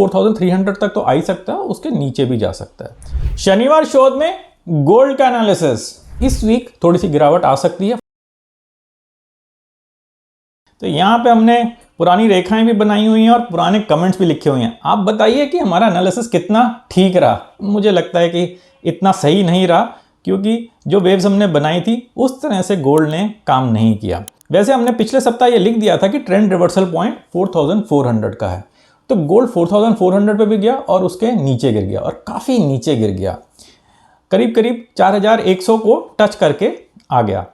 4300 तक तो आ ही सकता है, उसके नीचे भी जा सकता है। शनिवार शोध में गोल्ड का एनालिसिस, इस वीक थोड़ी सी गिरावट आ सकती है। तो यहाँ पे हमने पुरानी रेखाएं भी बनाई हुई हैं और पुराने कमेंट्स भी लिखे हुए हैं। आप बताइए कि हमारा एनालिसिस कितना ठीक रहा। मुझे लगता है कि इतना सही नहीं रहा, क्योंकि जो वेव्स हमने बनाई थी उस तरह से गोल्ड ने काम नहीं किया। वैसे हमने पिछले सप्ताह ये लिख दिया था कि ट्रेंड रिवर्सल पॉइंट 4400 का है, तो गोल्ड 4400 पे भी गया और उसके नीचे गिर गया और काफ़ी नीचे गिर गया, करीब करीब 4100 को टच करके आ गया।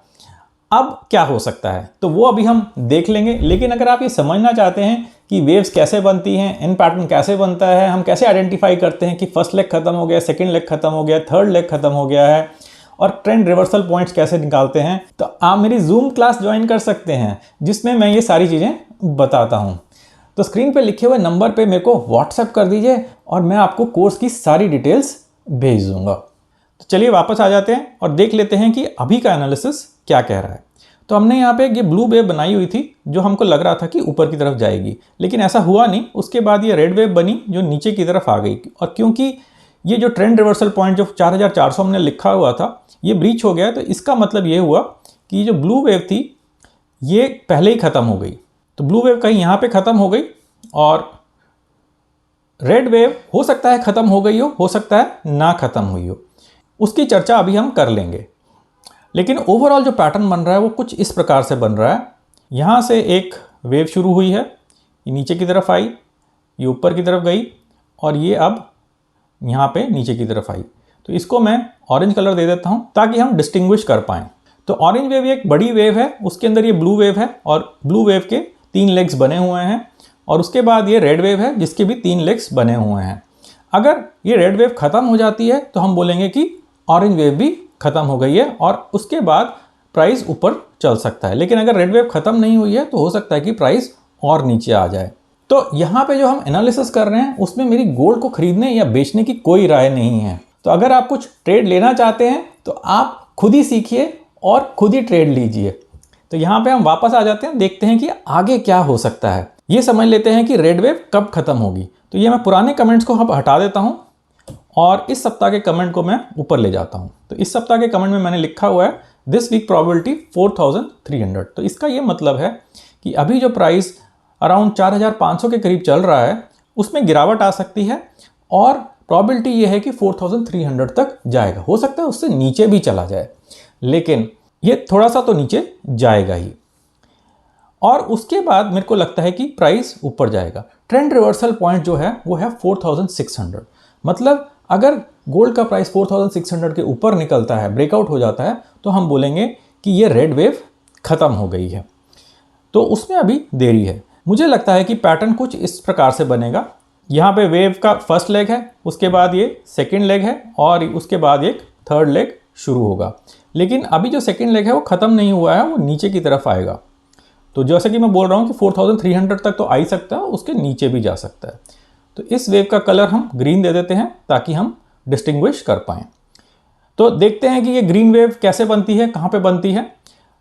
अब क्या हो सकता है तो वो अभी हम देख लेंगे। लेकिन अगर आप ये समझना चाहते हैं कि वेव्स कैसे बनती हैं, इन पैटर्न कैसे बनता है, हम कैसे आइडेंटिफाई करते हैं कि फर्स्ट लेग खत्म हो गया, सेकंड लेग खत्म हो गया, थर्ड लेग खत्म हो गया है, और ट्रेंड रिवर्सल पॉइंट्स कैसे निकालते हैं, तो आप मेरी जूम क्लास ज्वाइन कर सकते हैं जिसमें मैं ये सारी चीज़ें बताता हूँ। तो स्क्रीन पे लिखे हुए नंबर पे मेरे को व्हाट्सएप कर दीजिए और मैं आपको कोर्स की सारी डिटेल्स भेज दूंगा। तो चलिए वापस आ जाते हैं और देख लेते हैं कि अभी का एनालिसिस क्या कह रहा है। तो हमने यहाँ पे ये ब्लू वेव बनाई हुई थी जो हमको लग रहा था कि ऊपर की तरफ जाएगी, लेकिन ऐसा हुआ नहीं। उसके बाद ये रेड वेव बनी जो नीचे की तरफ आ गई, और क्योंकि ये जो ट्रेंड रिवर्सल पॉइंट जो 4400 हमने लिखा हुआ था ये ब्रीच हो गया, तो इसका मतलब ये हुआ कि जो ब्लू वेव थी ये पहले ही ख़त्म हो गई। तो ब्लू वेव कहीं यहाँ पे ख़त्म हो गई और रेड वेव हो सकता है ख़त्म हो गई हो सकता है ना ख़त्म हुई हो, उसकी चर्चा अभी हम कर लेंगे। लेकिन ओवरऑल जो पैटर्न बन रहा है वो कुछ इस प्रकार से बन रहा है। यहाँ से एक वेव शुरू हुई है, ये नीचे की तरफ आई, ये ऊपर की तरफ गई और ये अब यहाँ पे नीचे की तरफ आई। तो इसको मैं ऑरेंज कलर दे देता हूँ ताकि हम डिस्टिंग्विश कर पाएँ। तो ऑरेंज वेव एक बड़ी वेव है, उसके अंदर ये ब्लू वेव है और ब्लू वेव के 3 लेग्स बने हुए हैं, और उसके बाद ये रेड वेव है जिसके भी 3 लेग्स बने हुए हैं। अगर ये रेड वेव ख़त्म हो जाती है तो हम बोलेंगे कि ऑरेंज वेव भी ख़त्म हो गई है और उसके बाद प्राइस ऊपर चल सकता है। लेकिन अगर रेड वेव ख़त्म नहीं हुई है तो हो सकता है कि प्राइस और नीचे आ जाए। तो यहाँ पे जो हम एनालिसिस कर रहे हैं उसमें मेरी गोल्ड को खरीदने या बेचने की कोई राय नहीं है। तो अगर आप कुछ ट्रेड लेना चाहते हैं तो आप खुद ही सीखिए और खुद ही ट्रेड लीजिए। तो यहाँ पे हम वापस आ जाते हैं, देखते हैं कि आगे क्या हो सकता है। ये समझ लेते हैं कि रेड वेव कब खत्म होगी। तो ये मैं पुराने कमेंट्स को अब हटा देता हूँ और इस सप्ताह के कमेंट को मैं ऊपर ले जाता हूँ। तो इस सप्ताह के कमेंट में मैंने लिखा हुआ है दिस वीक प्रोबेबिलिटी 4300। तो इसका ये मतलब है कि अभी जो प्राइस अराउंड 4500 के करीब चल रहा है उसमें गिरावट आ सकती है और प्रोबेबिलिटी ये है कि 4300 तक जाएगा। हो सकता है उससे नीचे भी चला जाए, लेकिन ये थोड़ा सा तो नीचे जाएगा ही, और उसके बाद मेरे को लगता है कि प्राइस ऊपर जाएगा। ट्रेंड रिवर्सल पॉइंट जो है वो है 4600। मतलब अगर गोल्ड का प्राइस 4600 के ऊपर निकलता है, ब्रेकआउट हो जाता है, तो हम बोलेंगे कि ये रेड वेव ख़त्म हो गई है। तो उसमें अभी देरी है। मुझे लगता है कि पैटर्न कुछ इस प्रकार से बनेगा। यहाँ पे वेव का फर्स्ट लेग है, उसके बाद ये सेकंड लेग है और उसके बाद एक थर्ड लेग शुरू होगा। लेकिन अभी जो सेकंड लेग है वो ख़त्म नहीं हुआ है, वो नीचे की तरफ आएगा। तो जैसे कि मैं बोल रहा हूँ कि 4300 तक तो आ ही सकता है, उसके नीचे भी जा सकता है। तो इस वेव का कलर हम ग्रीन दे देते हैं ताकि हम डिस्टिंग्विश कर पाएँ। तो देखते हैं कि ये ग्रीन वेव कैसे बनती है, कहाँ पे बनती है।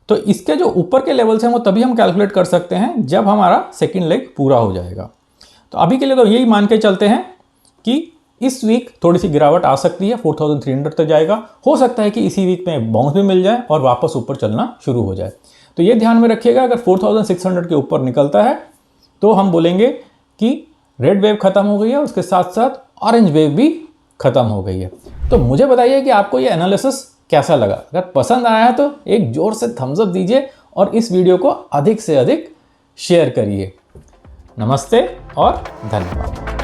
तो इसके जो ऊपर के लेवल्स हैं वो तभी हम कैलकुलेट कर सकते हैं जब हमारा सेकंड लेग पूरा हो जाएगा। तो अभी के लिए तो यही मान के चलते हैं कि इस वीक थोड़ी सी गिरावट आ सकती है, 4300 तक जाएगा। हो सकता है कि इसी वीक में बाउंस भी मिल जाए और वापस ऊपर चलना शुरू हो जाए। तो ये ध्यान में रखिएगा, अगर 4600 के ऊपर निकलता है तो हम बोलेंगे कि रेड वेव खत्म हो गई है, उसके साथ साथ ऑरेंज वेव भी खत्म हो गई है। तो मुझे बताइए कि आपको ये एनालिसिस कैसा लगा। अगर पसंद आया है तो एक जोर से थम्स अप दीजिए और इस वीडियो को अधिक से अधिक शेयर करिए। नमस्ते और धन्यवाद।